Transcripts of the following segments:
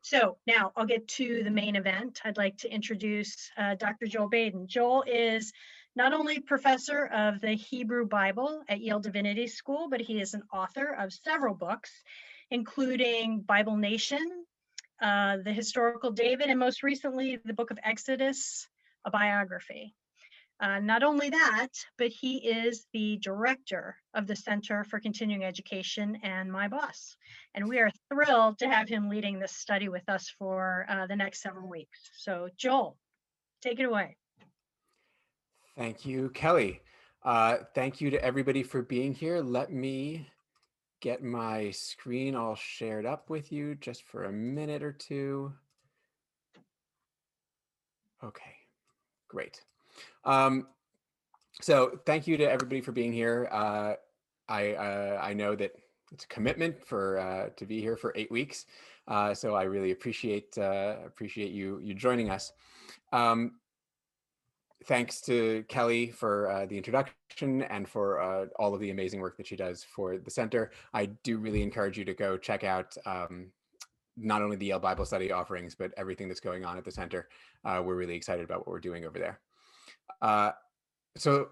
So now I'll get to the main event. I'd like to introduce Dr. Joel Baden. Joel is not only professor of the Hebrew Bible at Yale Divinity School, but he is an author of several books, including Bible Nation, The Historical David, and most recently, the book of Exodus, a biography. Not only that, but he is the director of the Center for Continuing Education and my boss. And we are thrilled to have him leading this study with us for the next several weeks. So Joel, take it away. Thank you, Kelly. Thank you to everybody for being here. Let me get my screen all shared up with you just for a minute or two. Okay, great. So thank you to everybody for being here. I know that it's a commitment for to be here for 8 weeks, so I really appreciate you joining us. Thanks to Kelly for the introduction and for all of the amazing work that she does for the center. I do really encourage you to go check out not only the Yale Bible Study offerings, but everything that's going on at the center. We're really excited about what we're doing over there. So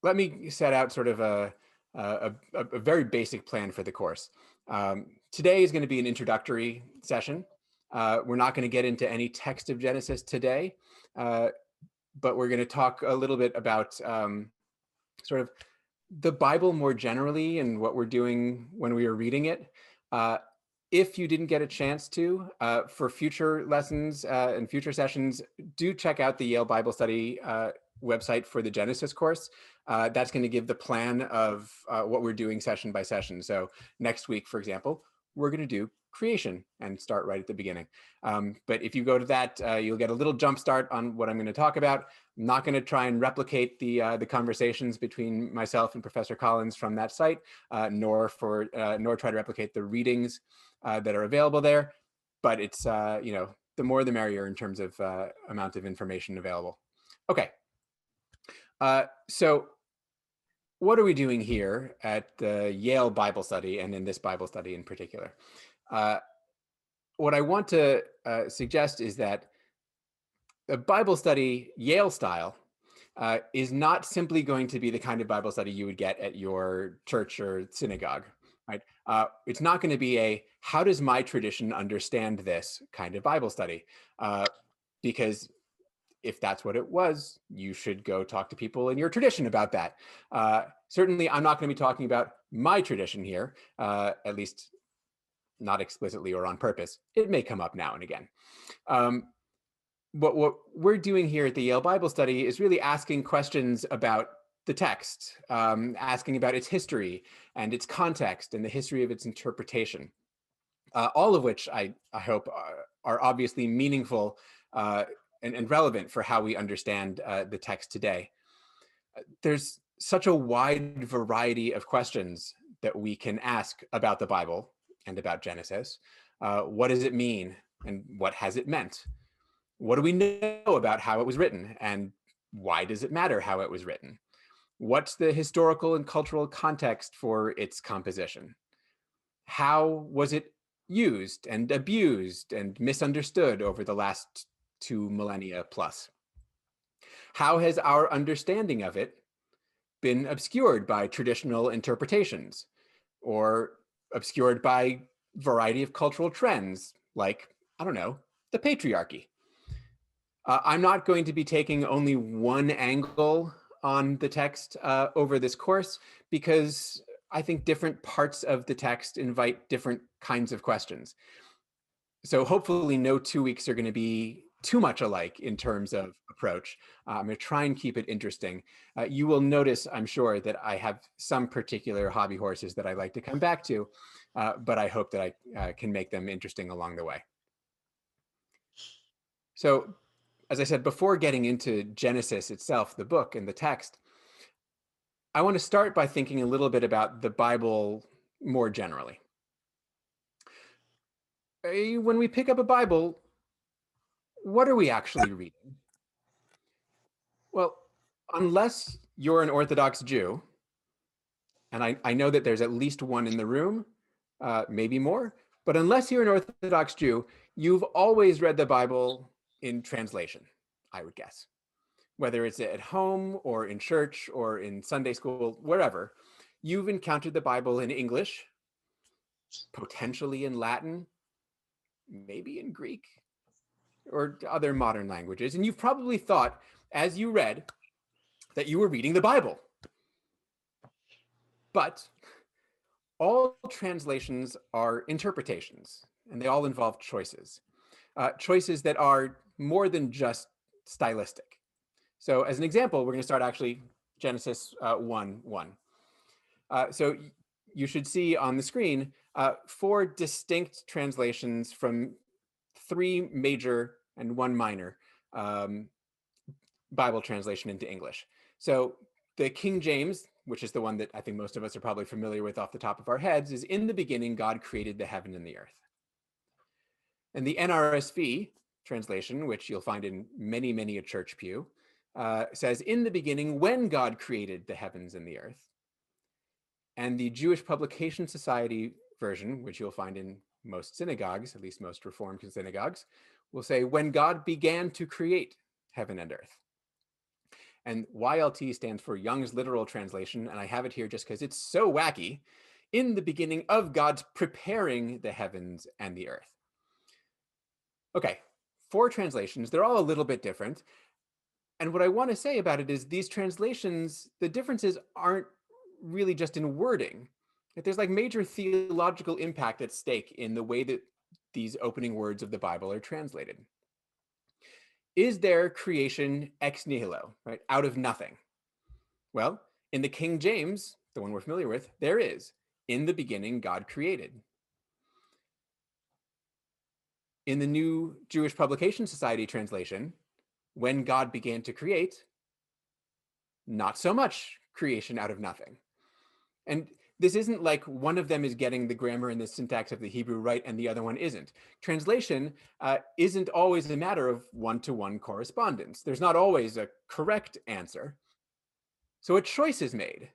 let me set out sort of a very basic plan for the course. Today is going to be an introductory session. We're not going to get into any text of Genesis today, but we're going to talk a little bit about sort of the Bible more generally and what we're doing when we are reading it. If you didn't get a chance to, for future lessons and future sessions, do check out the Yale Bible Study website for the Genesis course. That's going to give the plan of what we're doing session by session. So next week, for example, we're going to do creation and start right at the beginning. But if you go to that, you'll get a little jump start on what I'm going to talk about. I'm not going to try and replicate the conversations between myself and Professor Collins from that site, nor try to replicate the readings that are available there. But it's the more the merrier in terms of amount of information available. Okay. So what are we doing here at the Yale Bible Study and in this Bible study in particular? What I want to suggest is that a Bible study, Yale style, is not simply going to be the kind of Bible study you would get at your church or synagogue, right? It's not going to be a, how does my tradition understand this kind of Bible study? Because if that's what it was, you should go talk to people in your tradition about that. Certainly, I'm not going to be talking about my tradition here, at least not explicitly or on purpose. It may come up now and again. But what we're doing here at the Yale Bible Study is really asking questions about the text, asking about its history and its context and the history of its interpretation, all of which I hope are obviously meaningful and relevant for how we understand the text today. There's such a wide variety of questions that we can ask about the Bible and about Genesis. What does it mean and what has it meant? What do we know about how it was written and why does it matter how it was written? What's the historical and cultural context for its composition? How was it used and abused and misunderstood over the last 2 millennia plus? How has our understanding of it been obscured by traditional interpretations or obscured by variety of cultural trends like, I don't know, the patriarchy? I'm not going to be taking only one angle on the text over this course because I think different parts of the text invite different kinds of questions. So hopefully no 2 weeks are going to be too much alike in terms of approach. I'm going to try and keep it interesting. You will notice, I'm sure, that I have some particular hobby horses that I like to come back to, but I hope that I can make them interesting along the way. So, as I said, before getting into Genesis itself, the book and the text, I want to start by thinking a little bit about the Bible more generally. When we pick up a Bible, what are we actually reading? Well, unless you're an Orthodox Jew, and I know that there's at least one in the room, maybe more, but unless you're an Orthodox Jew, you've always read the Bible in translation, I would guess. Whether it's at home or in church or in Sunday school, wherever, you've encountered the Bible in English, potentially in Latin, maybe in Greek or other modern languages. And you've probably thought, as you read, that you were reading the Bible. But all translations are interpretations, and they all involve choices. Choices that are more than just stylistic. So as an example, we're going to start actually Genesis 1:1. So you should see on the screen 4 distinct translations from 3 major and 1 minor Bible translation into English. So the King James, which is the one that I think most of us are probably familiar with off the top of our heads, is "In the beginning, God created the heaven and the earth." And the NRSV translation, which you'll find in many, many a church pew, says, "In the beginning, when God created the heavens and the earth." And the Jewish Publication Society version, which you'll find in most synagogues, at least most Reformed synagogues, will say, "When God began to create heaven and earth." And YLT stands for Young's Literal Translation, and I have it here just because it's so wacky. "In the beginning of God's preparing the heavens and the earth." Okay, 4 translations. They're all a little bit different. And what I want to say about it is these translations, the differences aren't really just in wording. There's like major theological impact at stake in the way that these opening words of the Bible are translated. Is there creation ex nihilo, right? Out of nothing? Well, in the King James, the one we're familiar with, there is. "In the beginning, God created." In the New Jewish Publication Society translation, "When God began to create," not so much creation out of nothing. And this isn't like one of them is getting the grammar and the syntax of the Hebrew right and the other one isn't. Translation isn't always a matter of one-to-one correspondence. There's not always a correct answer. So a choice is made.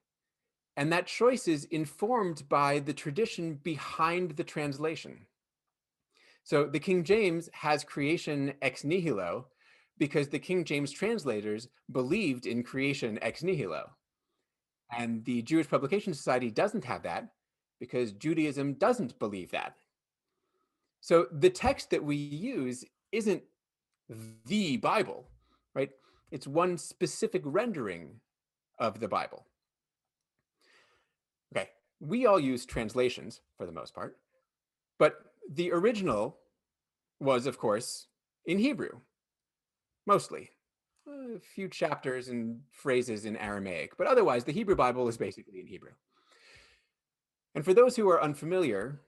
And that choice is informed by the tradition behind the translation. So the King James has creation ex nihilo because the King James translators believed in creation ex nihilo. And the Jewish Publication Society doesn't have that because Judaism doesn't believe that. So the text that we use isn't the Bible, right? It's one specific rendering of the Bible. Okay, we all use translations for the most part, but the original was, of course, in Hebrew, mostly. A few chapters and phrases in Aramaic, but otherwise the Hebrew Bible is basically in Hebrew. And for those who are unfamiliar,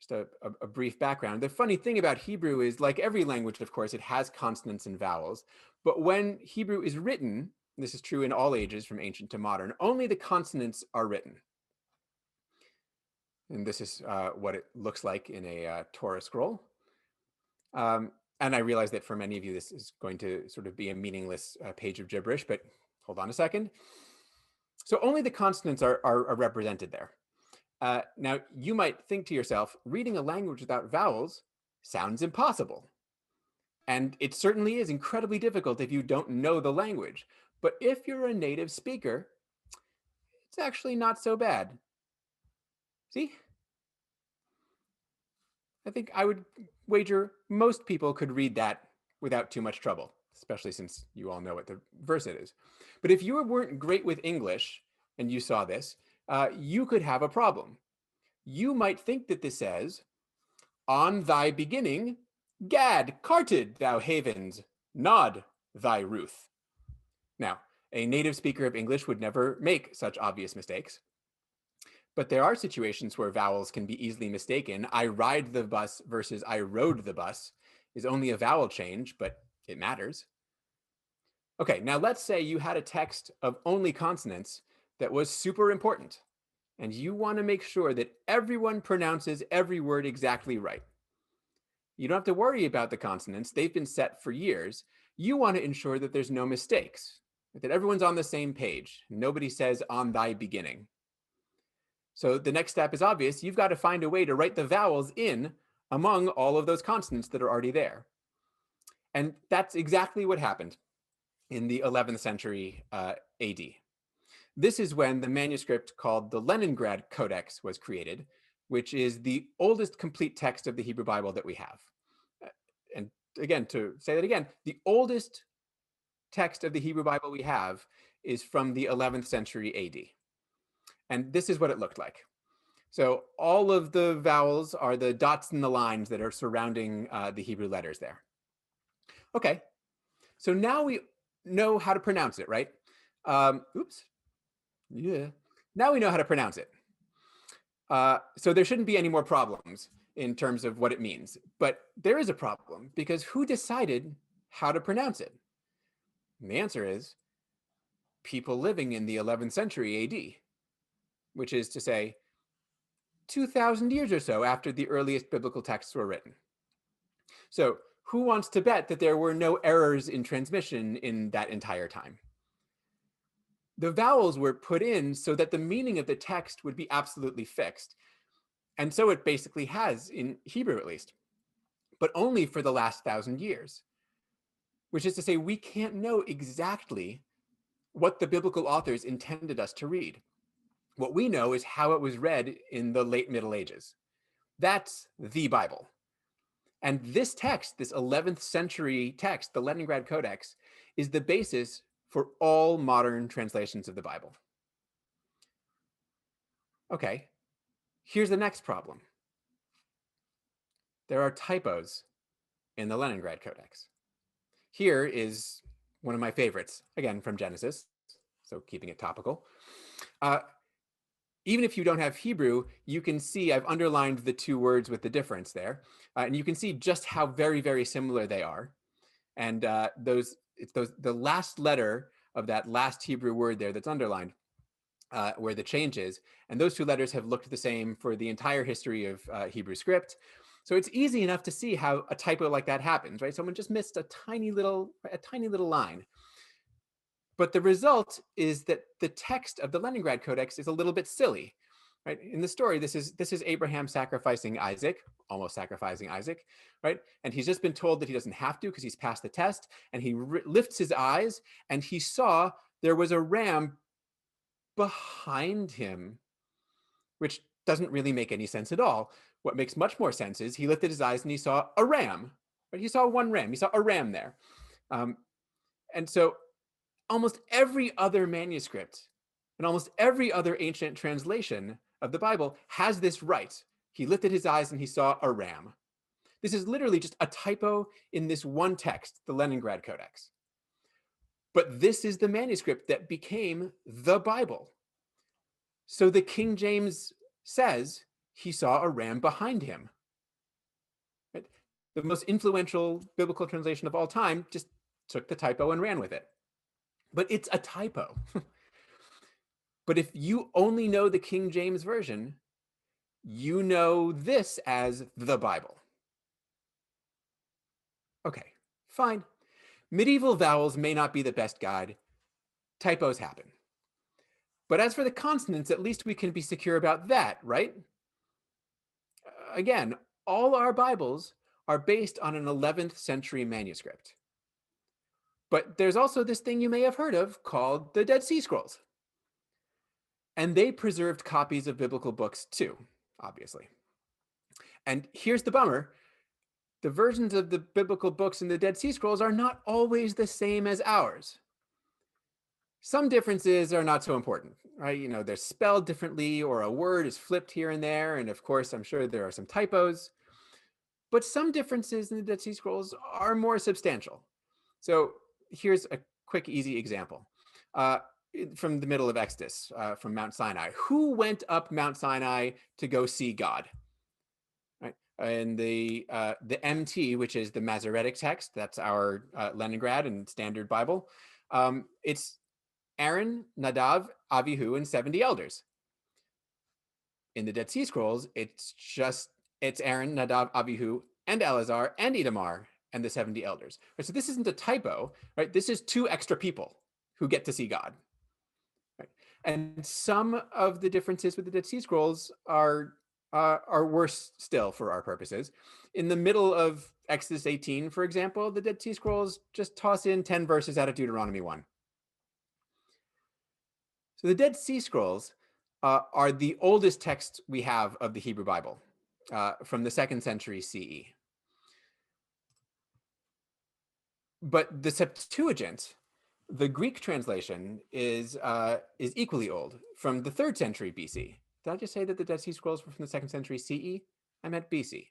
just a brief background, the funny thing about Hebrew is, like every language, of course, it has consonants and vowels, but when Hebrew is written, this is true in all ages from ancient to modern, only the consonants are written. And this is what it looks like in a Torah scroll. And I realize that for many of you, this is going to sort of be a meaningless page of gibberish, but hold on a second. So only the consonants are represented there. Now, you might think to yourself, reading a language without vowels sounds impossible. And it certainly is incredibly difficult if you don't know the language. But if you're a native speaker, it's actually not so bad. See? I think I would wager most people could read that without too much trouble, especially since you all know what the verse it is. But if you weren't great with English and you saw this, you could have a problem. You might think that this says, "On thy beginning, Gad carted thou havens, nod thy Ruth." Now, a native speaker of English would never make such obvious mistakes. But there are situations where vowels can be easily mistaken. "I ride the bus" versus "I rode the bus" is only a vowel change, but it matters. Okay, now let's say you had a text of only consonants that was super important, and you want to make sure that everyone pronounces every word exactly right. You don't have to worry about the consonants. They've been set for years. You want to ensure that there's no mistakes, that everyone's on the same page. Nobody says "on thy beginning." So the next step is obvious. You've got to find a way to write the vowels in among all of those consonants that are already there. And that's exactly what happened in the 11th century AD. This is when the manuscript called the Leningrad Codex was created, which is the oldest complete text of the Hebrew Bible that we have. And again, to say that again, the oldest text of the Hebrew Bible we have is from the 11th century AD. And this is what it looked like. So all of the vowels are the dots and the lines that are surrounding the Hebrew letters there. Okay, so now we know how to pronounce it, right? Oops. Yeah. Now we know how to pronounce it. So there shouldn't be any more problems in terms of what it means. But there is a problem, because who decided how to pronounce it? And the answer is people living in the 11th century AD, which is to say 2,000 years or so after the earliest biblical texts were written. So who wants to bet that there were no errors in transmission in that entire time? The vowels were put in so that the meaning of the text would be absolutely fixed. And so it basically has, in Hebrew at least, but only for the last 1,000 years, which is to say we can't know exactly what the biblical authors intended us to read. What we know is how it was read in the late Middle Ages. That's the Bible. And this text, this 11th century text, the Leningrad Codex, is the basis for all modern translations of the Bible. Okay, here's the next problem. There are typos in the Leningrad Codex. Here is one of my favorites, again, from Genesis, so keeping it topical. Even if you don't have Hebrew, you can see I've underlined the two words with the difference there. And you can see just how very, very similar they are. And the last letter of that last Hebrew word there that's underlined, where the change is. And those two letters have looked the same for the entire history of Hebrew script. So it's easy enough to see how a typo like that happens, right? Someone just missed a tiny little line. But the result is that the text of the Leningrad Codex is a little bit silly, right? In the story, this is Abraham sacrificing Isaac, almost sacrificing Isaac, right? And he's just been told that he doesn't have to because he's passed the test. And he lifts his eyes and he saw there was a ram behind him, which doesn't really make any sense at all. What makes much more sense is he lifted his eyes and he saw a ram, right? He saw one ram. He saw a ram there. And so almost every other manuscript and almost every other ancient translation of the Bible has this right. He lifted his eyes and he saw a ram. This is literally just a typo in this one text, the Leningrad Codex. But this is the manuscript that became the Bible. So the King James says he saw a ram behind him. Right? The most influential biblical translation of all time just took the typo and ran with it. But it's a typo. But if you only know the King James Version, you know this as the Bible. Okay, fine. Medieval vowels may not be the best guide. Typos happen. But as for the consonants, at least we can be secure about that, right? Again, all our Bibles are based on an 11th century manuscript. But there's also this thing you may have heard of called the Dead Sea Scrolls. And they preserved copies of biblical books too, obviously. And here's the bummer. The versions of the biblical books in the Dead Sea Scrolls are not always the same as ours. Some differences are not so important, right? You know, they're spelled differently or a word is flipped here and there. And of course, I'm sure there are some typos. But some differences in the Dead Sea Scrolls are more substantial. So here's a quick, easy example. From the middle of Exodus, from Mount Sinai. Who went up Mount Sinai to go see God? Right? And the MT, which is the Masoretic text, that's our Leningrad and Standard Bible. It's Aaron, Nadav, Avihu, and 70 elders. In the Dead Sea Scrolls, it's Aaron, Nadav, Avihu, and Eleazar, and Itamar, and the 70 elders. Right? So this isn't a typo, right? This is 2 extra people who get to see God. Right? And some of the differences with the Dead Sea Scrolls are are worse still for our purposes. In the middle of Exodus 18, for example, the Dead Sea Scrolls just toss in 10 verses out of Deuteronomy 1. So the Dead Sea Scrolls are the oldest text we have of the Hebrew Bible, from the 2nd century CE. But the Septuagint, the Greek translation, is equally old, from the 3rd century BC. Did I just say that the Dead Sea Scrolls were from the 2nd century CE? I meant BC.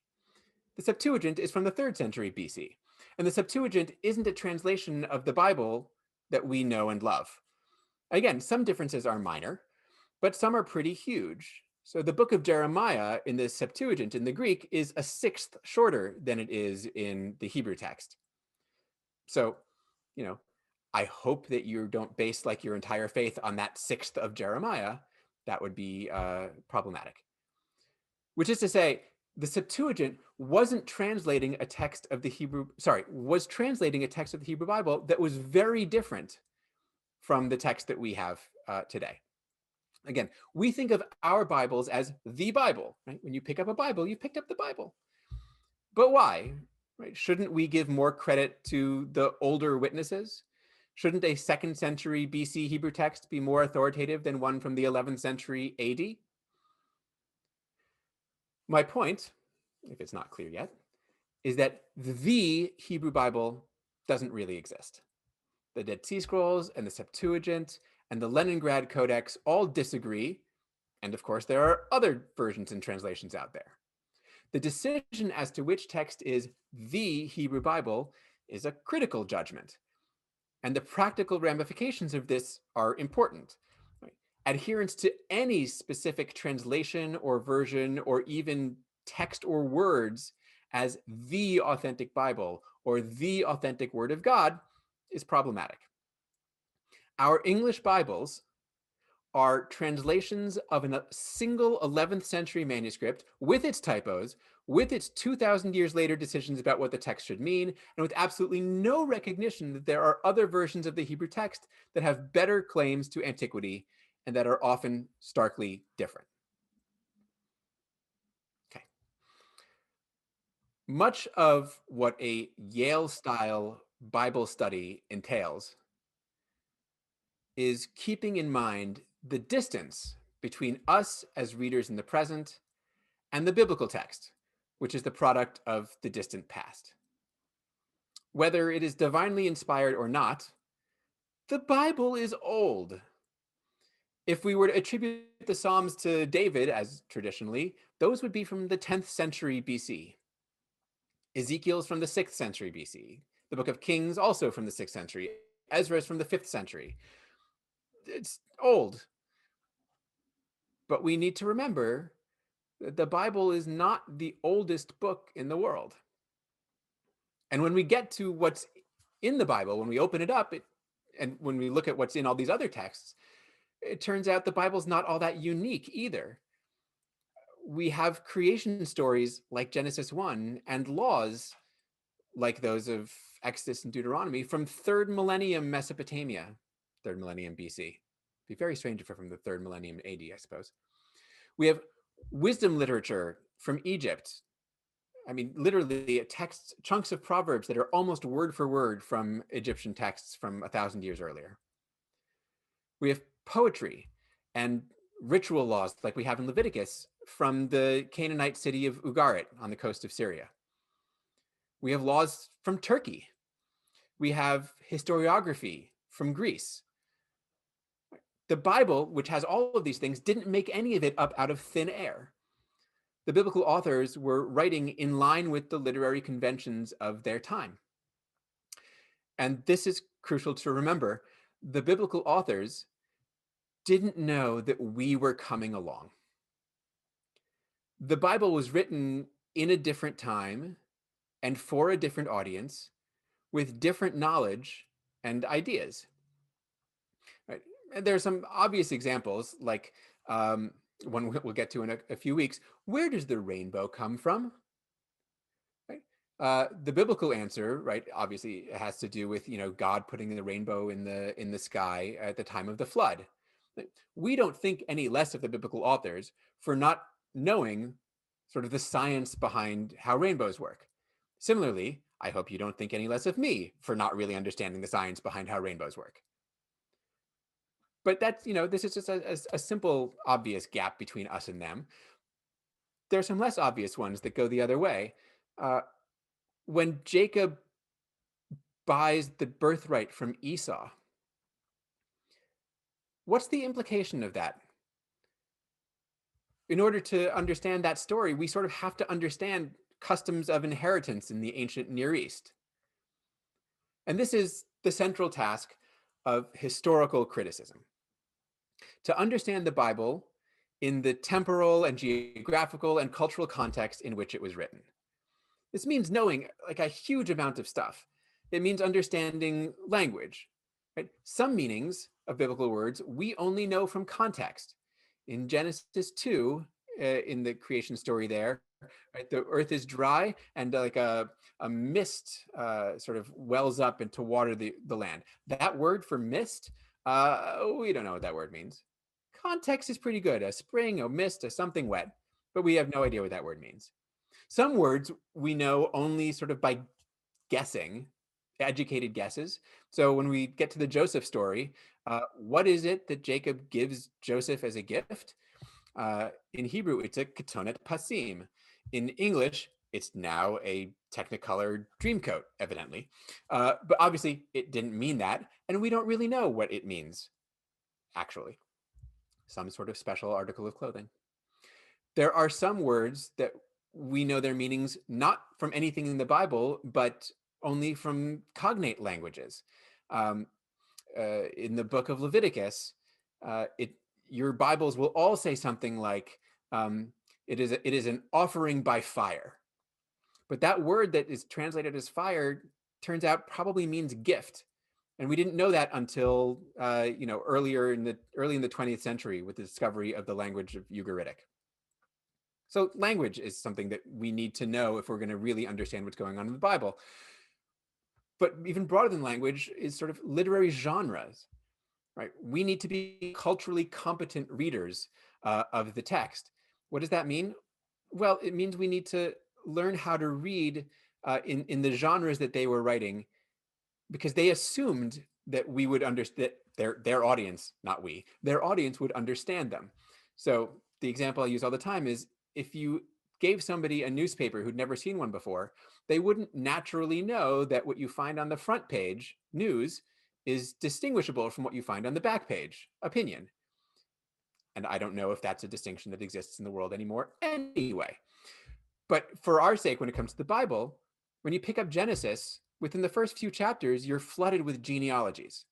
The Septuagint is from the 3rd century BC. And the Septuagint isn't a translation of the Bible that we know and love. Again, some differences are minor, but some are pretty huge. So the book of Jeremiah in the Septuagint in the Greek is a sixth shorter than it is in the Hebrew text. So, I hope that you don't base like your entire faith on that sixth of Jeremiah. That would be problematic. Which is to say, the Septuagint wasn't translating a text of the Hebrew, was translating a text of the Hebrew Bible that was very different from the text that we have today. Again, we think of our Bibles as the Bible, right? When you pick up a Bible, you picked up the Bible. But why? Right? Shouldn't we give more credit to the older witnesses? Shouldn't a 2nd century BC Hebrew text be more authoritative than one from the 11th century AD? My point, if it's not clear yet, is that the Hebrew Bible doesn't really exist. The Dead Sea Scrolls and the Septuagint and the Leningrad Codex all disagree, and of course there are other versions and translations out there. The decision as to which text is the Hebrew Bible is a critical judgment, and the practical ramifications of this are important. Right? Adherence to any specific translation or version or even text or words as the authentic Bible or the authentic Word of God is problematic. Our English Bibles are translations of a single 11th century manuscript with its typos, with its 2,000 years later decisions about what the text should mean, and with absolutely no recognition that there are other versions of the Hebrew text that have better claims to antiquity and that are often starkly different. Okay. Much of what a Yale-style Bible study entails is keeping in mind the distance between us as readers in the present and the biblical text, which is the product of the distant past. Whether it is divinely inspired or not, the Bible is old. If we were to attribute the Psalms to David, as traditionally, those would be from the 10th century BC. Ezekiel's from the 6th century BC. The Book of Kings also from the 6th century. Ezra's from the 5th century. It's old. But we need to remember that the Bible is not the oldest book in the world. And when we get to what's in the Bible, when we open it up, and when we look at what's in all these other texts, it turns out the Bible's not all that unique either. We have creation stories like Genesis 1 and laws like those of Exodus and Deuteronomy from 3rd millennium Mesopotamia, 3rd millennium BC. It'd be very strange if we're from the 3rd millennium AD, I suppose. We have wisdom literature from Egypt. I mean, literally texts, chunks of proverbs that are almost word for word from Egyptian texts from 1,000 years earlier. We have poetry and ritual laws like we have in Leviticus from the Canaanite city of Ugarit on the coast of Syria. We have laws from Turkey. We have historiography from Greece. The Bible, which has all of these things, didn't make any of it up out of thin air. The biblical authors were writing in line with the literary conventions of their time. And this is crucial to remember. The biblical authors didn't know that we were coming along. The Bible was written in a different time and for a different audience with different knowledge and ideas. Right? And there are some obvious examples, like one we'll get to in a few weeks. Where does the rainbow come from? Right? The biblical answer, right, obviously has to do with God putting the rainbow in the sky at the time of the flood. We don't think any less of the biblical authors for not knowing sort of the science behind how rainbows work. Similarly, I hope you don't think any less of me for not really understanding the science behind how rainbows work. But that's, this is just a simple, obvious gap between us and them. There are some less obvious ones that go the other way. When Jacob buys the birthright from Esau, what's the implication of that? In order to understand that story, we sort of have to understand customs of inheritance in the ancient Near East. And this is the central task of historical criticism. To understand the Bible in the temporal and geographical and cultural context in which it was written. This means knowing like a huge amount of stuff. It means understanding language. Right? Some meanings of biblical words we only know from context. In Genesis 2, in the creation story there, right, the earth is dry and like a mist sort of wells up and to water the land. That word for mist, we don't know what that word means. Context is pretty good. A spring, a mist, a something wet, but we have no idea what that word means. Some words we know only sort of by guessing, educated guesses. So when we get to the Joseph story, what is it that Jacob gives Joseph as a gift? In Hebrew, it's a ketonet pasim. In English, it's now a Technicolor Dreamcoat, evidently. But obviously, it didn't mean that, and we don't really know what it means, actually. Some sort of special article of clothing. There are some words that we know their meanings not from anything in the Bible, but only from cognate languages. In the book of Leviticus, your Bibles will all say something like, it is an offering by fire. But that word that is translated as fire turns out probably means gift. And we didn't know that until early in the 20th century with the discovery of the language of Ugaritic. So language is something that we need to know if we're going to really understand what's going on in the Bible. But even broader than language is sort of literary genres, right? We need to be culturally competent readers of the text. What does that mean? Well, it means we need to learn how to read in the genres that they were writing, because they assumed that we would understand, their audience, not we, their audience would understand them. So the example I use all the time is if you gave somebody a newspaper who'd never seen one before, they wouldn't naturally know that what you find on the front page, news, is distinguishable from what you find on the back page, opinion. And I don't know if that's a distinction that exists in the world anymore anyway. But for our sake, when it comes to the Bible, when you pick up Genesis, within the first few chapters, you're flooded with genealogies.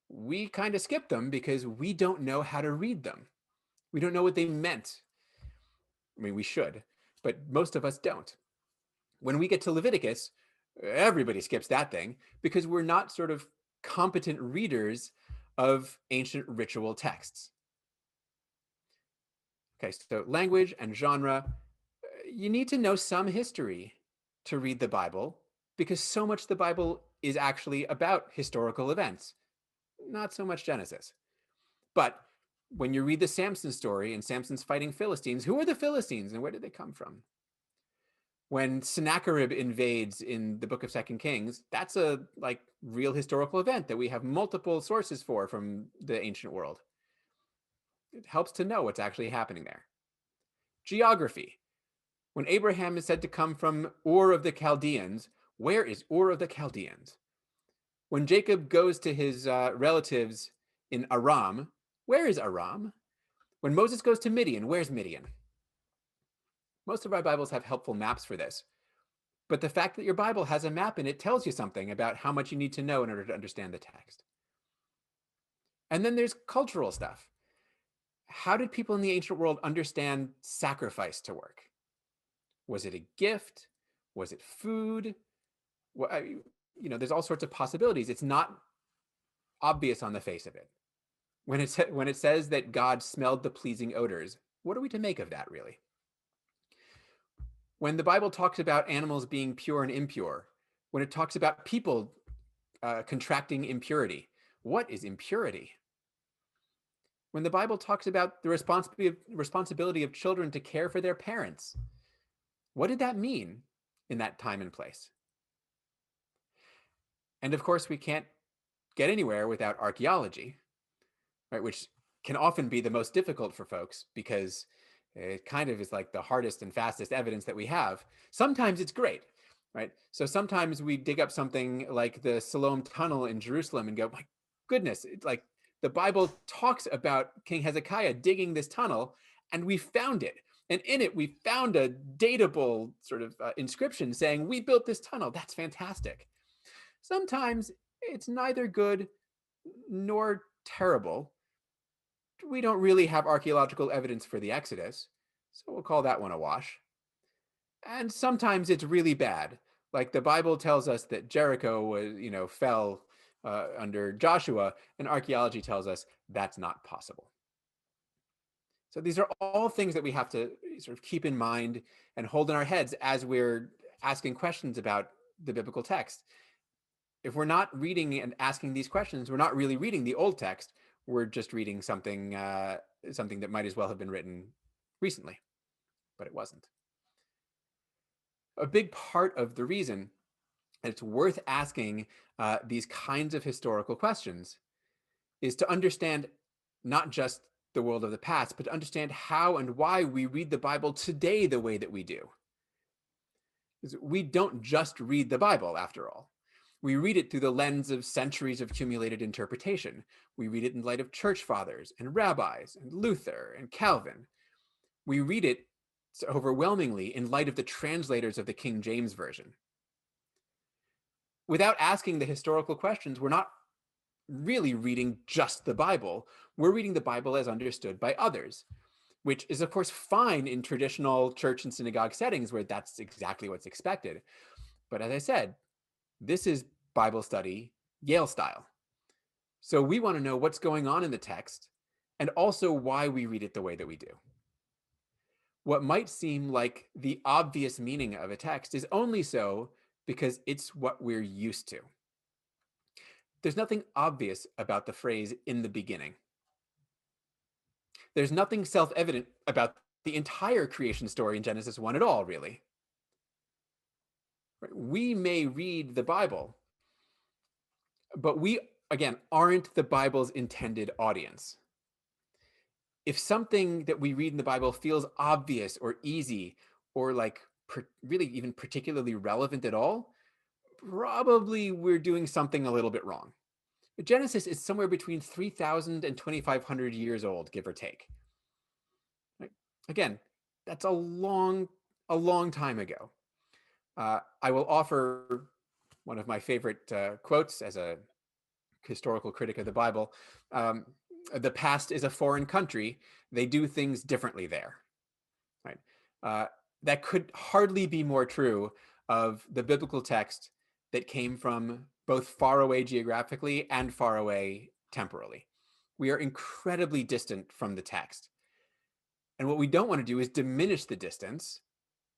We kind of skip them because we don't know how to read them. We don't know what they meant. I mean, we should, but most of us don't. When we get to Leviticus, everybody skips that thing because we're not sort of competent readers of ancient ritual texts. Okay, so language and genre, you need to know some history to read the Bible because so much of the Bible is actually about historical events, not so much Genesis. But when you read the Samson story and Samson's fighting Philistines, who are the Philistines and where did they come from? When Sennacherib invades in the book of 2 Kings, that's a real historical event that we have multiple sources for from the ancient world. It helps to know what's actually happening there. Geography. When Abraham is said to come from Ur of the Chaldeans, where is Ur of the Chaldeans? When Jacob goes to his relatives in Aram, where is Aram? When Moses goes to Midian, where's Midian? Most of our Bibles have helpful maps for this. But the fact that your Bible has a map in it tells you something about how much you need to know in order to understand the text. And then there's cultural stuff. How did people in the ancient world understand sacrifice to work? Was it a gift? Was it food? There's all sorts of possibilities. It's not obvious on the face of it. When it says that God smelled the pleasing odors, what are we to make of that, really? When the Bible talks about animals being pure and impure, when it talks about people contracting impurity, what is impurity? when the Bible talks about the responsibility of children to care for their parents? What did that mean in that time and place? And of course, we can't get anywhere without archaeology, right? Which can often be the most difficult for folks because it kind of is like the hardest and fastest evidence that we have. Sometimes it's great, right? So sometimes we dig up something like the Siloam Tunnel in Jerusalem and go, my goodness, it's like the Bible talks about King Hezekiah digging this tunnel, and we found it. And in it, we found a datable sort of inscription saying, we built this tunnel. That's fantastic. Sometimes it's neither good nor terrible. We don't really have archaeological evidence for the Exodus, so we'll call that one a wash. And sometimes it's really bad. Like the Bible tells us that Jericho was, fell under Joshua, and archaeology tells us that's not possible. So these are all things that we have to sort of keep in mind and hold in our heads as we're asking questions about the biblical text. If we're not reading and asking these questions, we're not really reading the old text. We're just reading something that might as well have been written recently, but it wasn't. A big part of the reason that it's worth asking these kinds of historical questions is to understand not just the world of the past, but to understand how and why we read the Bible today the way that we do. We don't just read the Bible, after all. We read it through the lens of centuries of accumulated interpretation. We read it in light of church fathers and rabbis and Luther and Calvin. We read it overwhelmingly in light of the translators of the King James Version. Without asking the historical questions, we're not really reading just the Bible. We're reading the Bible as understood by others, which is, of course, fine in traditional church and synagogue settings where that's exactly what's expected. But as I said, this is Bible study Yale style. So we want to know what's going on in the text and also why we read it the way that we do. What might seem like the obvious meaning of a text is only so because it's what we're used to. There's nothing obvious about the phrase "in the beginning." There's nothing self-evident about the entire creation story in Genesis 1 at all, really. We may read the Bible, but we, again, aren't the Bible's intended audience. If something that we read in the Bible feels obvious or easy or like really even particularly relevant at all, probably we're doing something a little bit wrong. But Genesis is somewhere between 3,000 and 2,500 years old, give or take. Right? Again, that's a long time ago. I will offer one of my favorite quotes as a historical critic of the Bible. The past is a foreign country. They do things differently there. Right? That could hardly be more true of the biblical text that came from both far away geographically and far away temporally. We are incredibly distant from the text. And what we don't want to do is diminish the distance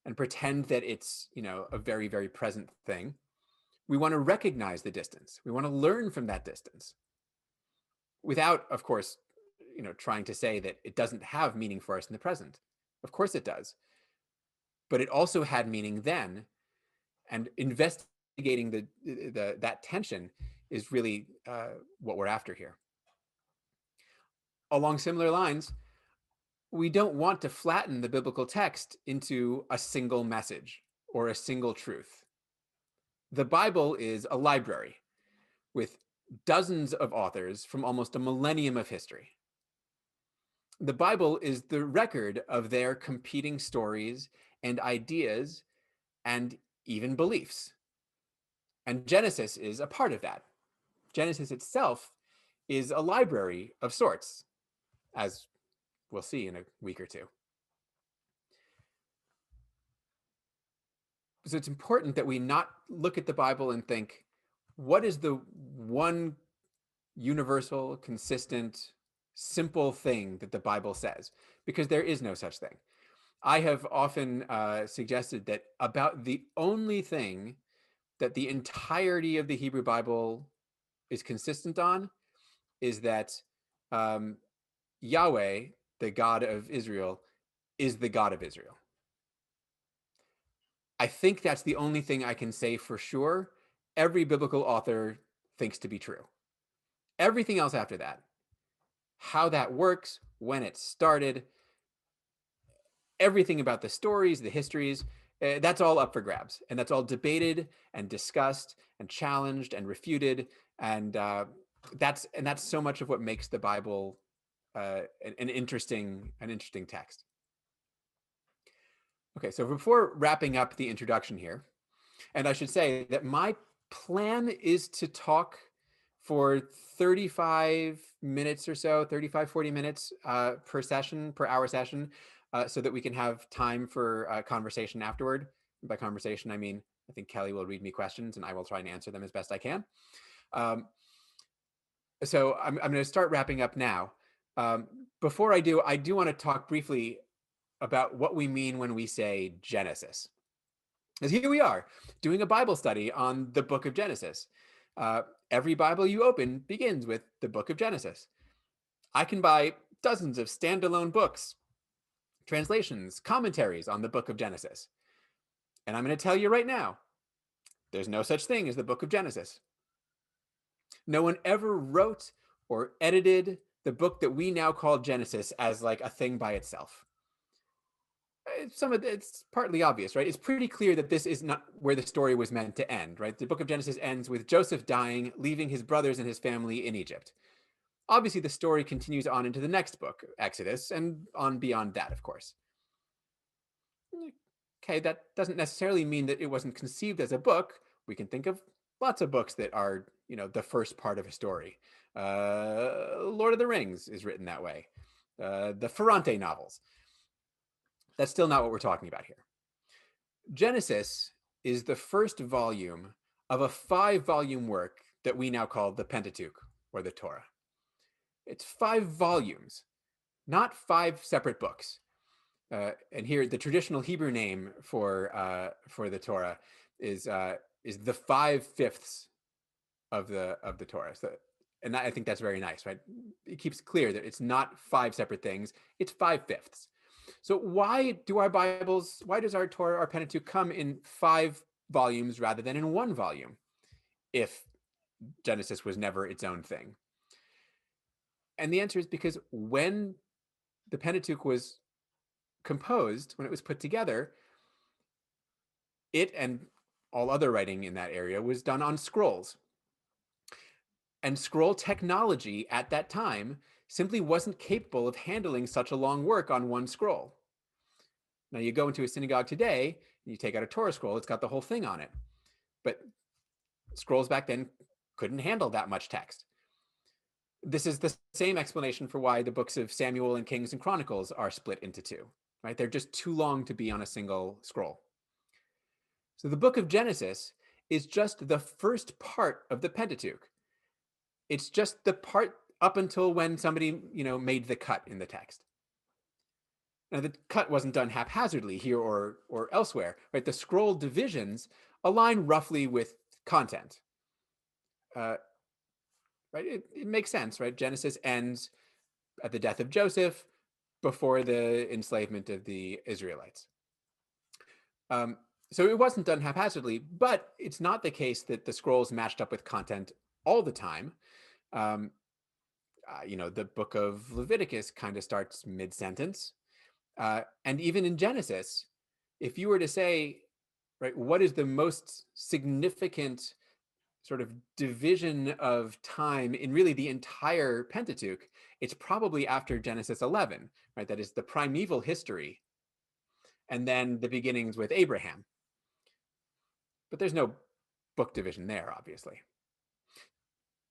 and pretend that it's, a very, very present thing. We want to recognize the distance. We want to learn from that distance without, of course, trying to say that it doesn't have meaning for us in the present. Of course it does. But it also had meaning then, and investigating that tension is really what we're after here. Along similar lines, we don't want to flatten the biblical text into a single message or a single truth. The Bible is a library with dozens of authors from almost a millennium of history. The Bible is the record of their competing stories and ideas and even beliefs. And Genesis is a part of that. Genesis itself is a library of sorts, as we'll see in a week or two. So it's important that we not look at the Bible and think, what is the one universal, consistent, simple thing that the Bible says? Because there is no such thing. I have often suggested that about the only thing that the entirety of the Hebrew Bible is consistent on is that Yahweh, the God of Israel, is the God of Israel. I think that's the only thing I can say for sure every biblical author thinks to be true. Everything else after that, how that works, when it started, everything about the stories, the histories, that's all up for grabs. And that's all debated and discussed and challenged and refuted. And that's so much of what makes the Bible an interesting text. Okay, so before wrapping up the introduction here, and I should say that my plan is to talk for 35 minutes or so, 35, 40 minutes per hour session, so that we can have time for conversation afterward. By conversation, I mean, I think Kelly will read me questions and I will try and answer them as best I can. So I'm going to start wrapping up now. Before I do want to talk briefly about what we mean when we say Genesis. Because here we are doing a Bible study on the book of Genesis. Every Bible you open begins with the book of Genesis. I can buy dozens of standalone books, translations, commentaries on the book of Genesis. And I'm going to tell you right now, there's no such thing as the book of Genesis. No one ever wrote or edited the book that we now call Genesis as like a thing by itself. It's partly obvious, right? It's pretty clear that this is not where the story was meant to end, right? The book of Genesis ends with Joseph dying, leaving his brothers and his family in Egypt. Obviously, the story continues on into the next book, Exodus, and on beyond that, of course. Okay, that doesn't necessarily mean that it wasn't conceived as a book. We can think of lots of books that are, the first part of a story. Lord of the Rings is written that way. The Ferrante novels. That's still not what we're talking about here. Genesis is the first volume of a 5-volume work that we now call the Pentateuch, or the Torah. It's 5 volumes, not 5 separate books. And here, the traditional Hebrew name for the Torah is the 5/5 of the Torah. So, and I think that's very nice, right? It keeps clear that it's not 5 separate things; it's 5/5. So why does our Torah, our Pentateuch, come in 5 volumes rather than in 1 volume, if Genesis was never its own thing? And the answer is because when the Pentateuch was composed, when it was put together, it and all other writing in that area was done on scrolls. And scroll technology at that time simply wasn't capable of handling such a long work on 1 scroll. Now you go into a synagogue today, and you take out a Torah scroll, it's got the whole thing on it. But scrolls back then couldn't handle that much text. This is the same explanation for why the books of Samuel and Kings and Chronicles are split into 2, right? They're just too long to be on a single scroll. So the book of Genesis is just the first part of the Pentateuch. It's just the part up until when somebody, made the cut in the text. Now, the cut wasn't done haphazardly here or elsewhere, right? The scroll divisions align roughly with content. Right? It makes sense, right? Genesis ends at the death of Joseph, before the enslavement of the Israelites. So it wasn't done haphazardly, but it's not the case that the scrolls matched up with content all the time. The book of Leviticus kind of starts mid-sentence. And even in Genesis, if you were to say, right, what is the most significant sort of division of time in really the entire Pentateuch, it's probably after Genesis 11, right? That is the primeval history, and then the beginnings with Abraham. But there's no book division there, obviously.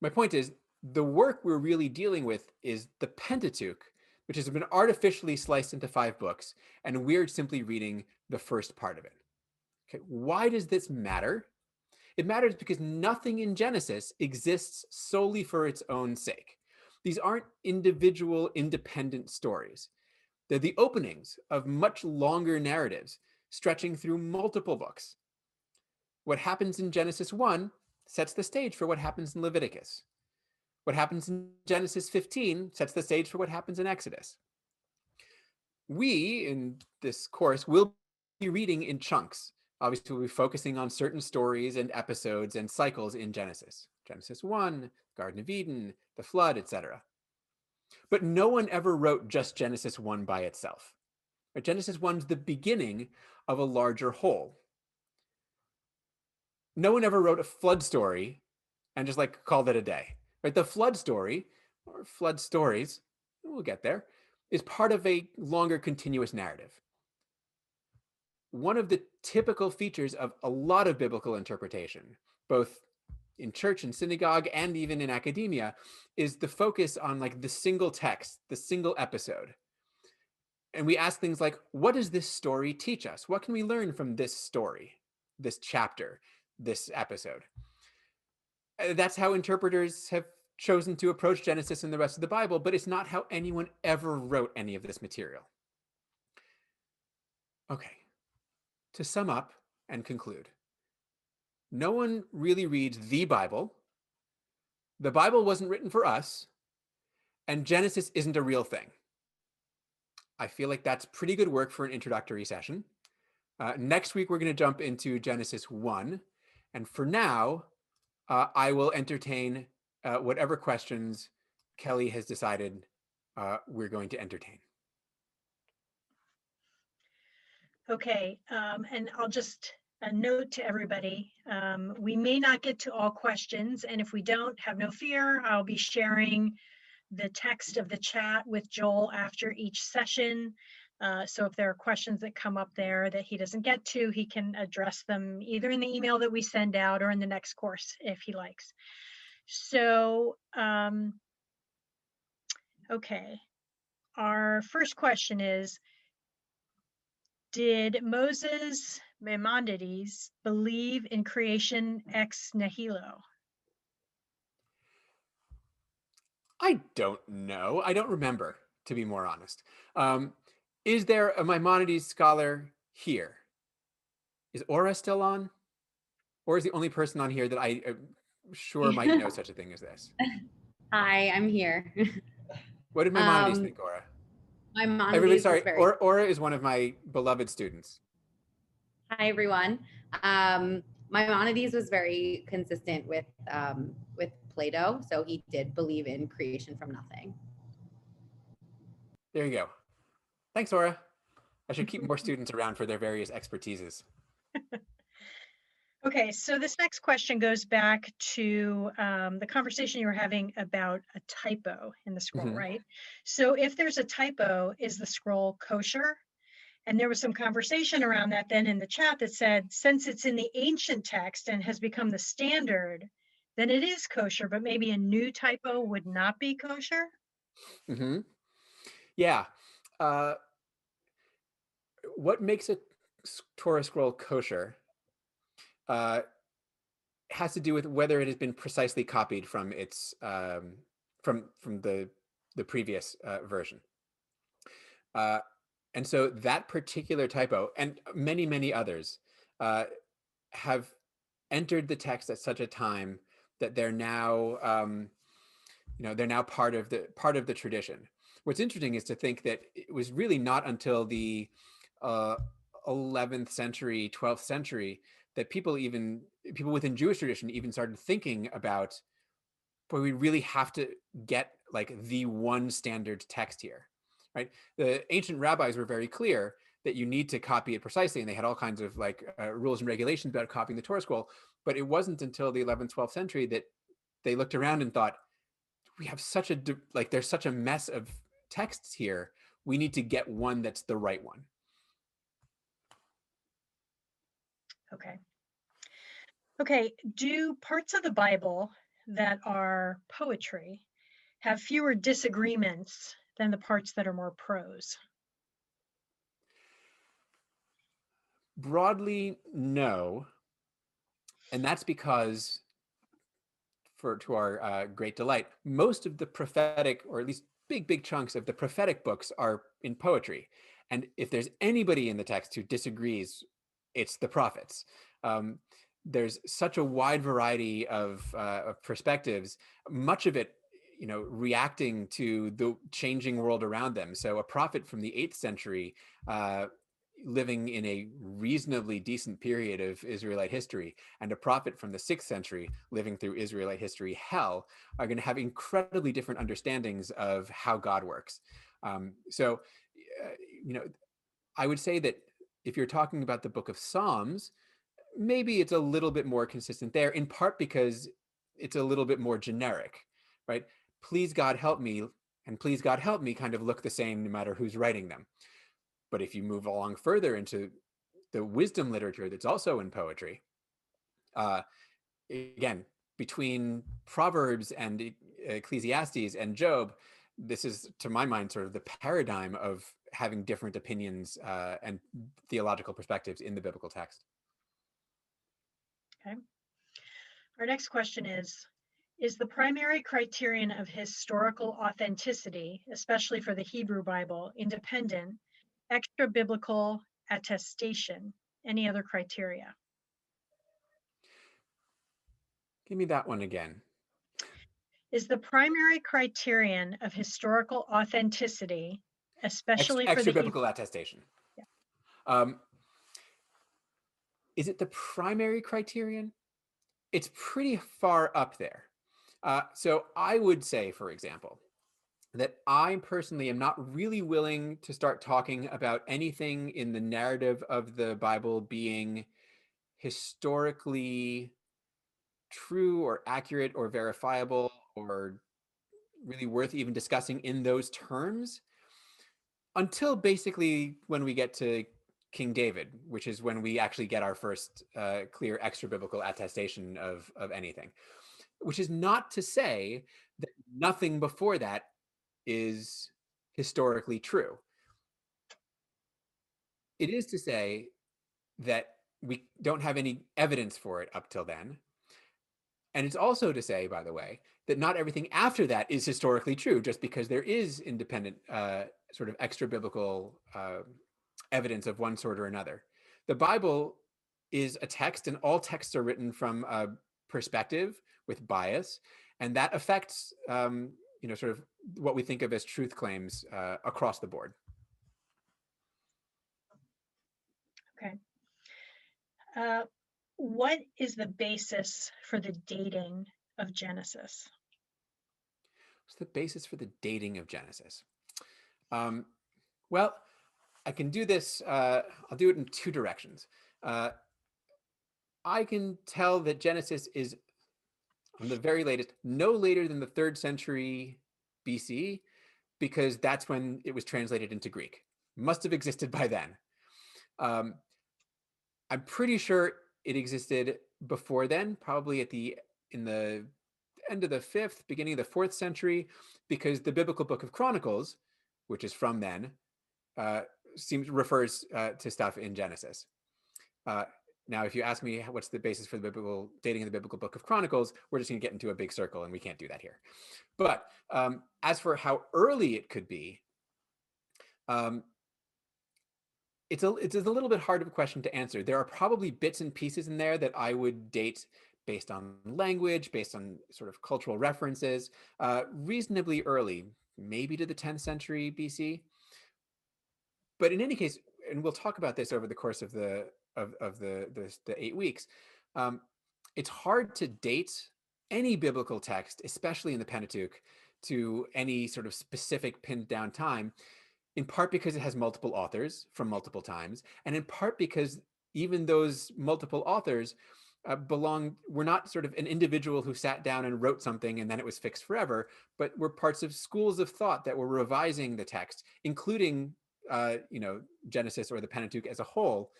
My point is, the work we're really dealing with is the Pentateuch, which has been artificially sliced into 5 books, and we're simply reading the first part of it. Okay, why does this matter? It matters because nothing in Genesis exists solely for its own sake. These aren't individual, independent stories. They're the openings of much longer narratives stretching through multiple books. What happens in Genesis 1 sets the stage for what happens in Leviticus. What happens in Genesis 15 sets the stage for what happens in Exodus. We, in this course, will be reading in chunks. Obviously, we'll be focusing on certain stories and episodes and cycles in Genesis. Genesis 1, Garden of Eden, the flood, etc. But no one ever wrote just Genesis 1 by itself. But Genesis 1 is the beginning of a larger whole. No one ever wrote a flood story and just like called it a day. Right? The flood story, or flood stories, we'll get there, is part of a longer continuous narrative. One of the typical features of a lot of biblical interpretation, both in church and synagogue and even in academia, is the focus on like the single text, the single episode. And we ask things like, what does this story teach us? What can we learn from this story, this chapter, this episode? That's how interpreters have chosen to approach Genesis and the rest of the Bible, but it's not how anyone ever wrote any of this material. Okay, to sum up and conclude, no one really reads the Bible wasn't written for us, and Genesis isn't a real thing. I feel like that's pretty good work for an introductory session. Next week, we're going to jump into Genesis 1, and for now, I will entertain whatever questions Kelly has decided we're going to entertain. Okay, and I'll just a note to everybody. We may not get to all questions, and if we don't, have no fear. I'll be sharing the text of the chat with Joel after each session. So if there are questions that come up there that he doesn't get to, he can address them either in the email that we send out or in the next course if he likes. So, okay, our first question is, did Moses Maimonides believe in creation ex nihilo? I don't know. I don't remember, to be more honest. Is there a Maimonides scholar here? Is Aura still on? Or is the only person on here that I am sure might know such a thing as this? Hi, I'm here. What did Maimonides think, Aura? Everybody, sorry, Aura is one of my beloved students. Hi, everyone. Maimonides was very consistent with Plato, so he did believe in creation from nothing. There you go. Thanks, Aura. I should keep more students around for their various expertises. Okay, so this next question goes back to the conversation you were having about a typo in the scroll, right? So if there's a typo, is the scroll kosher? And there was some conversation around that then in the chat that said, since it's in the ancient text and has become the standard, then it is kosher, but maybe a new typo would not be kosher? Yeah. What makes a Torah scroll kosher has to do with whether it has been precisely copied from its from the previous version. And so that particular typo and many others have entered the text at such a time that they're now they're now part of the tradition. What's interesting is to think that it was really not until the 11th century, 12th century that people within Jewish tradition even started thinking about, boy, we really have to get like the one standard text here, right? The ancient rabbis were very clear that you need to copy it precisely, and they had all kinds of like rules and regulations about copying the Torah scroll. But it wasn't until the 11th, 12th century that they looked around and thought, we have such a there's such a mess of texts here. We need to get one that's the right one. Okay, do parts of the Bible that are poetry have fewer disagreements than the parts that are more prose? Broadly, no. And that's because, to our great delight, most of the prophetic, or at least big chunks of the prophetic books are in poetry. And if there's anybody in the text who disagrees, it's the prophets. There's such a wide variety of perspectives. Much of it reacting to the changing world around them. So a prophet from the 8th century, living in a reasonably decent period of Israelite history, and a prophet from the 6th century living through Israelite history hell, are going to have incredibly different understandings of how God works. So, I would say that if you're talking about the book of Psalms, maybe it's a little bit more consistent there, in part because it's a little bit more generic, right? Please God help me and please God help me kind of look the same no matter who's writing them. But if you move along further into the wisdom literature that's also in poetry, again, between Proverbs and Ecclesiastes and Job, this is, to my mind, sort of the paradigm of having different opinions and theological perspectives in the biblical text. Okay. Our next question is the primary criterion of historical authenticity, especially for the Hebrew Bible, independent, extra biblical attestation? Any other criteria? Give me that one again. Is the primary criterion of historical authenticity, especially for extra the biblical attestation? Yeah. Is it the primary criterion? It's pretty far up there. So I would say, for example, that I personally am not really willing to start talking about anything in the narrative of the Bible being historically true or accurate or verifiable or really worth even discussing in those terms until basically when we get to King David, which is when we actually get our first clear extra biblical attestation of anything, which is not to say that nothing before that is historically true. It is to say that we don't have any evidence for it up till then. And it's also to say, by the way, that not everything after that is historically true, just because there is independent sort of extra biblical evidence of one sort or another. The Bible is a text, and all texts are written from a perspective with bias, and that affects sort of what we think of as truth claims across the board. Okay. What is the basis for the dating of Genesis? What's the basis for the dating of Genesis? Well, I can do this. I'll do it in two directions. I can tell that Genesis is, on the very latest, no later than the 3rd century BC, because that's when it was translated into Greek. Must have existed by then. I'm pretty sure it existed before then, probably in the end of the 5th, beginning of the 4th century, because the biblical book of Chronicles, which is from then, refers to stuff in Genesis. Now, if you ask me what's the basis for the biblical dating of the biblical book of Chronicles, we're just going to get into a big circle, and we can't do that here. But as for how early it could be, it's a little bit hard of a question to answer. There are probably bits and pieces in there that I would date based on language, based on sort of cultural references, reasonably early, maybe to the 10th century BC. But in any case, and we'll talk about this over the course of the 8 weeks, it's hard to date any biblical text, especially in the Pentateuch, to any sort of specific pinned down time, in part because it has multiple authors from multiple times, and in part because even those multiple authors were not sort of an individual who sat down and wrote something and then it was fixed forever, but were parts of schools of thought that were revising the text, including Genesis or the Pentateuch as a whole,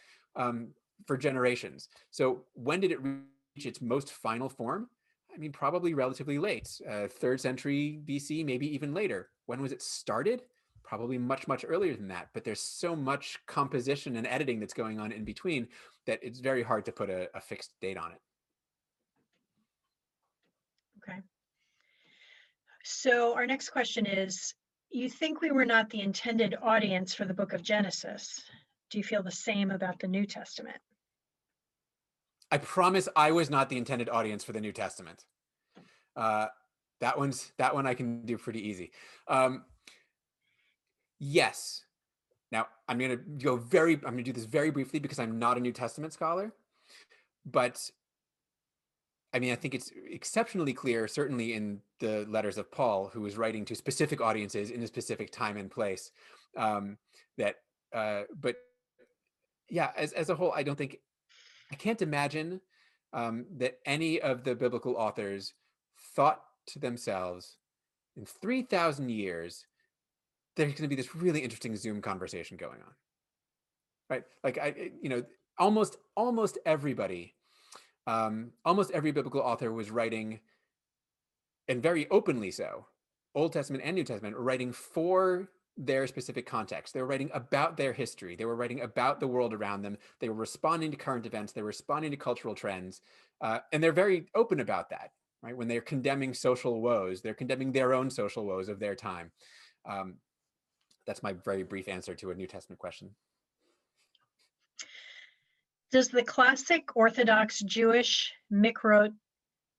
for generations. So when did it reach its most final form? I mean, probably relatively late, 3rd century BC, maybe even later. When was it started? Probably much, much earlier than that. But there's so much composition and editing that's going on in between that it's very hard to put a fixed date on it. Okay. So our next question is, you think we were not the intended audience for the book of Genesis? Do you feel the same about the New Testament? I promise I was not the intended audience for the New Testament. That one I can do pretty easy. Yes. Now I'm going to do this very briefly because I'm not a New Testament scholar, but I mean, I think it's exceptionally clear, certainly in the letters of Paul, who was writing to specific audiences in a specific time and place, that, but yeah, as a whole, I can't imagine that any of the biblical authors thought to themselves, in 3,000 years, there's going to be this really interesting Zoom conversation going on, right? Like almost everybody, almost every biblical author was writing, and very openly so, Old Testament and New Testament, writing for their specific context. They were writing about their history. They were writing about the world around them. They were responding to current events. They were responding to cultural trends. And they're very open about that, right? When they're condemning social woes, they're condemning their own social woes of their time. That's my very brief answer to a New Testament question. Does the classic Orthodox Jewish Mikrot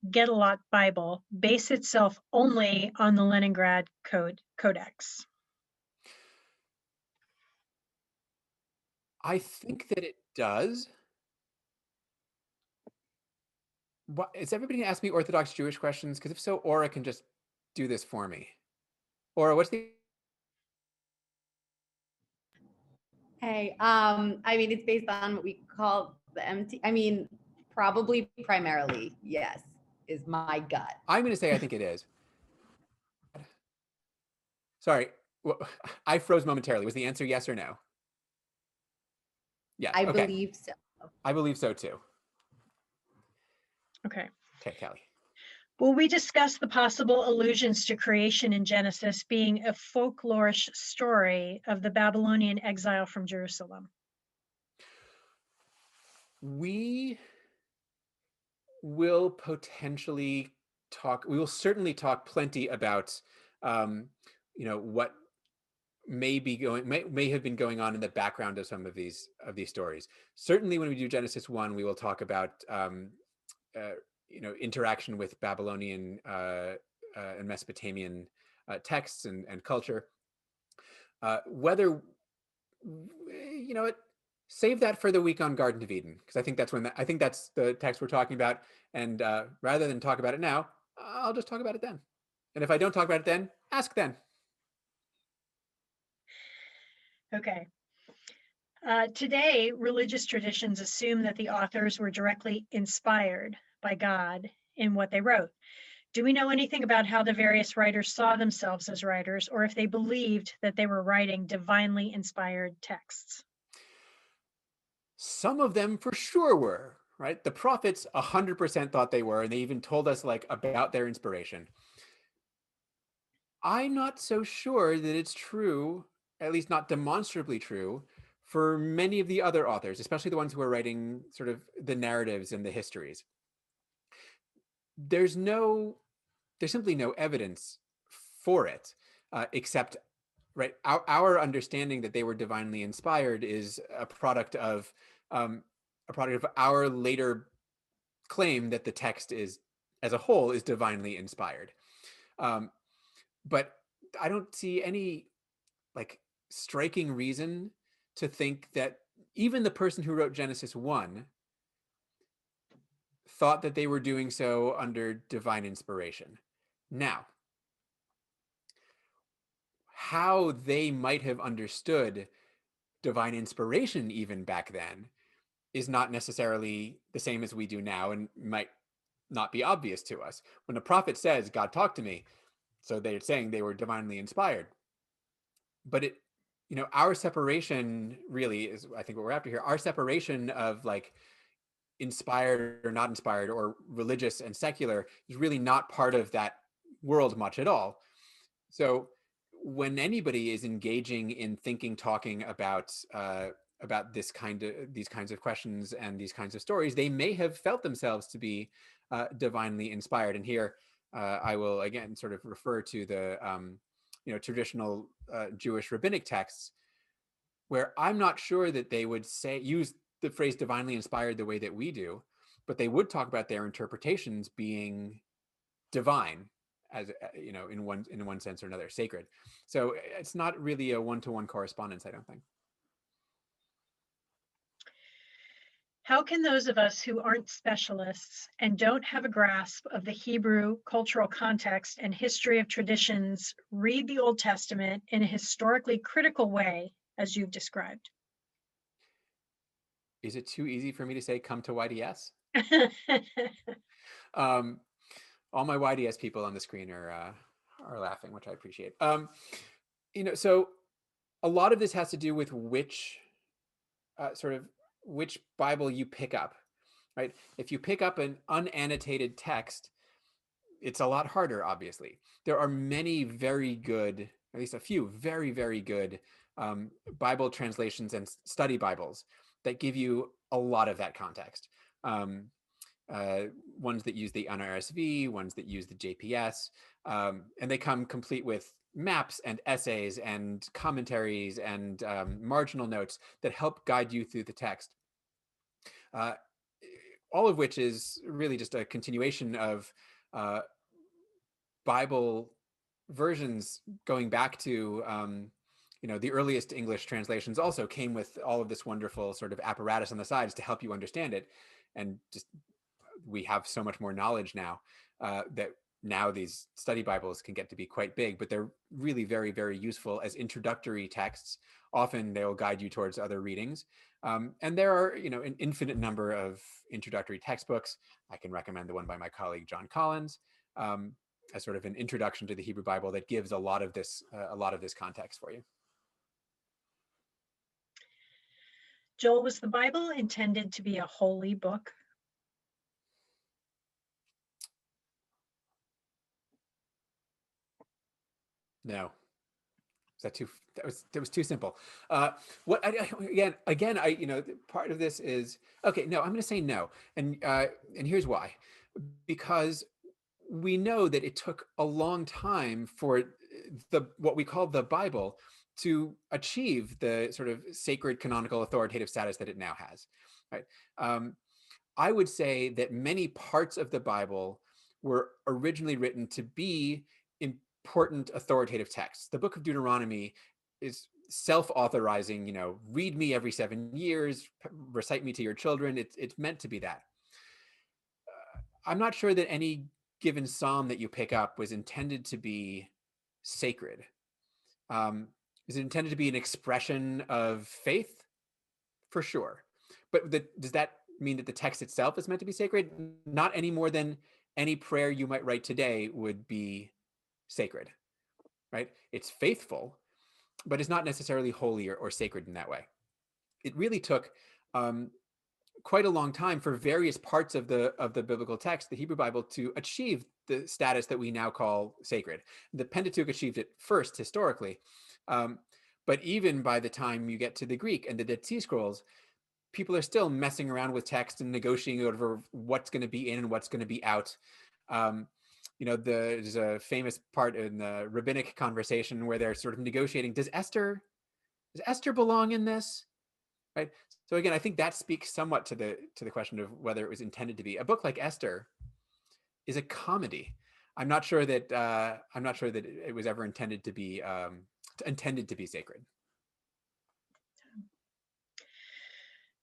Gedolot Bible base itself only on the Leningrad Codex? I think that it does. Is everybody going to ask me Orthodox Jewish questions? Because if so, Aura can just do this for me. Aura, what's the... Hey, I mean, it's based on what we call the MT. I mean, probably primarily, yes, is my gut. I'm going to say I think it is. Sorry, I froze momentarily. Was the answer yes or no? Yes. I Okay. believe so. I believe so too. Okay. Okay, Kelly. Will we discuss the possible allusions to creation in Genesis being a folklorish story of the Babylonian exile from Jerusalem? We will potentially talk, we will certainly talk plenty about, what may have been going on in the background of some of these stories. Certainly when we do Genesis 1, we will talk about, interaction with Babylonian and Mesopotamian texts and culture. Whether, save that for the week on Garden of Eden, because I think that's the text we're talking about. And rather than talk about it now, I'll just talk about it then. And if I don't talk about it then, ask then. Okay. Today, religious traditions assume that the authors were directly inspired by God in what they wrote. Do we know anything about how the various writers saw themselves as writers, or if they believed that they were writing divinely inspired texts? Some of them for sure were, right? The prophets 100% thought they were, and they even told us about their inspiration. I'm not so sure that it's true, at least not demonstrably true, for many of the other authors, especially the ones who are writing sort of the narratives and the histories. There's simply no evidence for it, except, right, our understanding that they were divinely inspired is a product of our later claim that the text is, as a whole, is divinely inspired. But I don't see any striking reason to think that even the person who wrote Genesis 1 thought that they were doing so under divine inspiration. Now, how they might have understood divine inspiration even back then is not necessarily the same as we do now, and might not be obvious to us. When a prophet says, God talked to me, so they're saying they were divinely inspired. But our separation really is, I think, what we're after here. Our separation of inspired or not inspired, or religious and secular, is really not part of that world much at all. So when anybody is engaging in talking about these kinds of questions and these kinds of stories, they may have felt themselves to be divinely inspired. And here I will again sort of refer to the traditional Jewish rabbinic texts, where I'm not sure that they would use the phrase divinely inspired the way that we do, but they would talk about their interpretations being divine as you know, in one sense or another, sacred. So it's not really a one-to-one correspondence, I don't think. How can those of us who aren't specialists and don't have a grasp of the Hebrew cultural context and history of traditions read the Old Testament in a historically critical way, as you've described? Is it too easy for me to say, come to YDS? Um, all my YDS people on the screen are laughing, which I appreciate. You know, so a lot of this has to do with which which Bible you pick up, right? If you pick up an unannotated text, it's a lot harder, obviously. There are many very good, at least a few very, very good Bible translations and study Bibles that give you a lot of that context. Ones that use the NRSV, ones that use the JPS, and they come complete with maps and essays and commentaries and marginal notes that help guide you through the text. All of which is really just a continuation of Bible versions going back to you know, the earliest English translations also came with all of this wonderful sort of apparatus on the sides to help you understand it. And just we have so much more knowledge now that now these study Bibles can get to be quite big, but they're really very, very useful as introductory texts. Often they'll guide you towards other readings. And there are, you know, an infinite number of introductory textbooks. I can recommend the one by my colleague, John Collins, as sort of an introduction to the Hebrew Bible that gives a lot of this context for you. Joel, was the Bible intended to be a holy book? No. Is that too? That was too simple. What again? You know, part of this is okay. No, I'm going to say no, and here's why. Because we know that it took a long time for what we call the Bible to achieve the sort of sacred, canonical, authoritative status that it now has. Right? I would say that many parts of the Bible were originally written to be important authoritative texts. The book of Deuteronomy is self-authorizing, you know, read me every 7 years, recite me to your children. It's meant to be that. I'm not sure that any given psalm that you pick up was intended to be sacred. Is it intended to be an expression of faith? For sure. But does that mean that the text itself is meant to be sacred? Not any more than any prayer you might write today would be sacred, right? It's faithful, but it's not necessarily holy or sacred in that way. It really took quite a long time for various parts of the biblical text, the Hebrew Bible, to achieve the status that we now call sacred. The Pentateuch achieved it first historically, but even by the time you get to the Greek and the Dead Sea Scrolls, people are still messing around with text and negotiating over what's going to be in and what's going to be out. You know, there's a famous part in the rabbinic conversation where they're sort of negotiating, does Esther belong in this? Right. So again, I think that speaks somewhat to the question of whether it was intended to be. A book like Esther is a comedy. I'm not sure that it was ever intended to be sacred.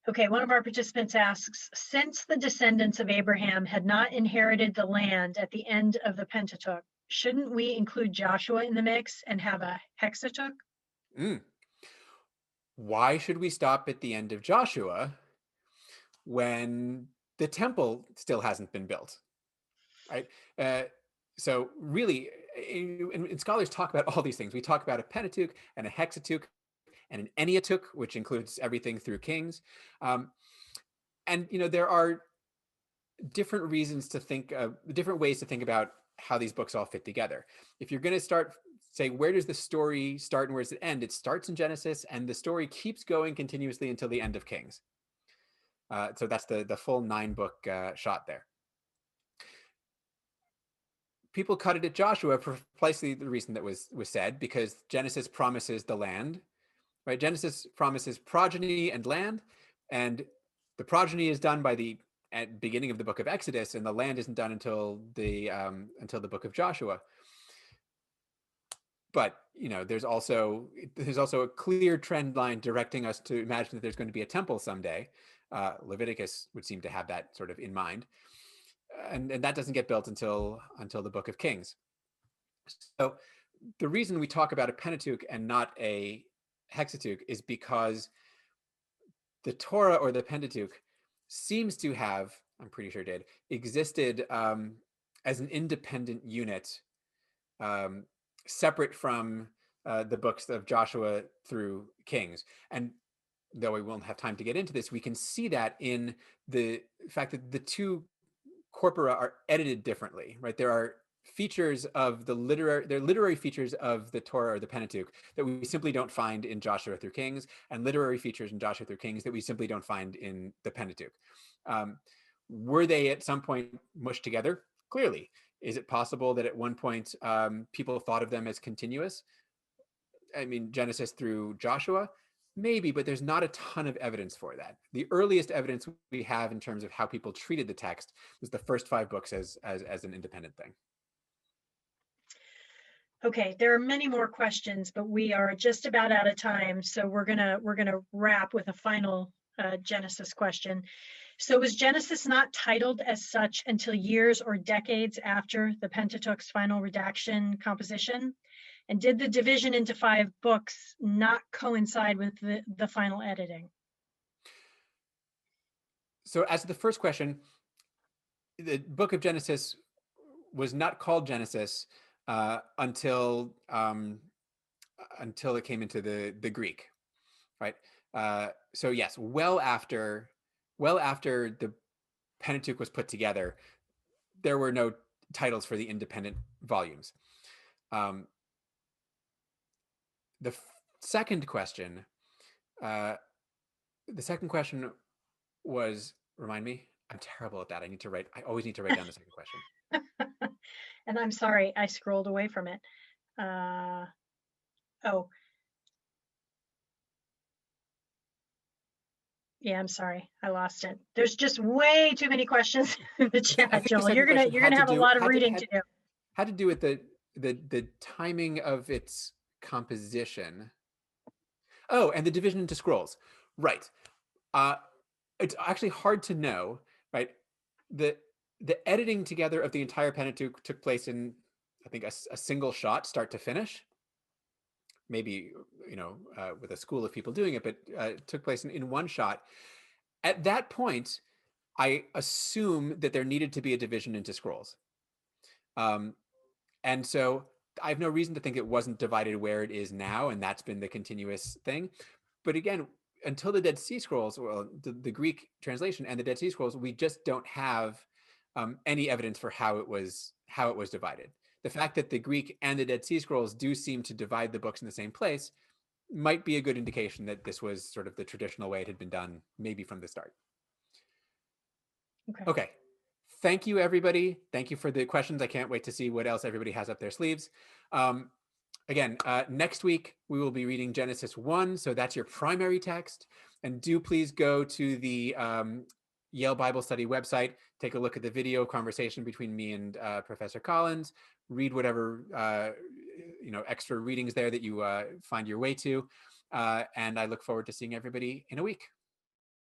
Okay, one of our participants asks, since the descendants of Abraham had not inherited the land at the end of the Pentateuch, shouldn't we include Joshua in the mix and have a hexateuch? Why should we stop at the end of Joshua when the temple still hasn't been built? Right? So really, and scholars talk about all these things. We talk about a Pentateuch and a hexateuch and an Enneateuch, which includes everything through Kings. And you know, there are different reasons to think of, different ways to think about how these books all fit together. If you're going to say, where does the story start and where does it end? It starts in Genesis, and the story keeps going continuously until the end of Kings. So that's the full 9-book shot there. People cut it at Joshua for precisely the reason that was said, because Genesis promises the land, right? Genesis promises progeny and land, and the progeny is done by the at beginning of the book of Exodus, and the land isn't done until the book of Joshua. But there's also a clear trend line directing us to imagine that there's going to be a temple someday. Leviticus would seem to have that sort of in mind, and that doesn't get built until the book of Kings. So the reason we talk about a Pentateuch and not a Hexateuch is because the Torah or the Pentateuch seems to have, I'm pretty sure did, existed as an independent unit, separate from the books of Joshua through Kings. And though we won't have time to get into this, we can see that in the fact that the two corpora are edited differently, right? There are features of literary features of the Torah or the Pentateuch that we simply don't find in Joshua through Kings, and literary features in Joshua through Kings that we simply don't find in the Pentateuch. Were they at some point mushed together? Clearly. Is it possible that at one point people thought of them as continuous? I mean, Genesis through Joshua? Maybe, but there's not a ton of evidence for that. The earliest evidence we have in terms of how people treated the text was the first 5 books as an independent thing. Okay, there are many more questions, but we are just about out of time, so we're gonna wrap with a final Genesis question. So was Genesis not titled as such until years or decades after the Pentateuch's final redaction composition? And did the division into 5 books not coincide with the final editing? So as to the first question, the book of Genesis was not called Genesis until it came into the Greek, right? So yes, well after the Pentateuch was put together, there were no titles for the independent volumes. The second question was, remind me, I'm terrible at that. I always need to write down the second question. And I'm sorry, I scrolled away from it. Oh. Yeah, I'm sorry, I lost it. There's just way too many questions in the chat, Joel. You're gonna have a lot of reading to do. Had to do with the timing of its composition. Oh, and the division into scrolls. Right. It's actually hard to know, right? The editing together of the entire Pentateuch took place in, I think, a single shot, start to finish. Maybe, with a school of people doing it, but it took place in one shot. At that point, I assume that there needed to be a division into scrolls. And so I have no reason to think it wasn't divided where it is now, and that's been the continuous thing. But again, until the Dead Sea Scrolls, well, the Greek translation and the Dead Sea Scrolls, we just don't have any evidence for how it was divided. The fact that the Greek and the Dead Sea Scrolls do seem to divide the books in the same place might be a good indication that this was sort of the traditional way it had been done, maybe from the start. Okay. Thank you, everybody. Thank you for the questions. I can't wait to see what else everybody has up their sleeves. Again, next week, we will be reading Genesis 1. So that's your primary text. And do please go to the Yale Bible Study website, take a look at the video conversation between me and Professor Collins, read whatever extra readings there that you find your way to. And I look forward to seeing everybody in a week.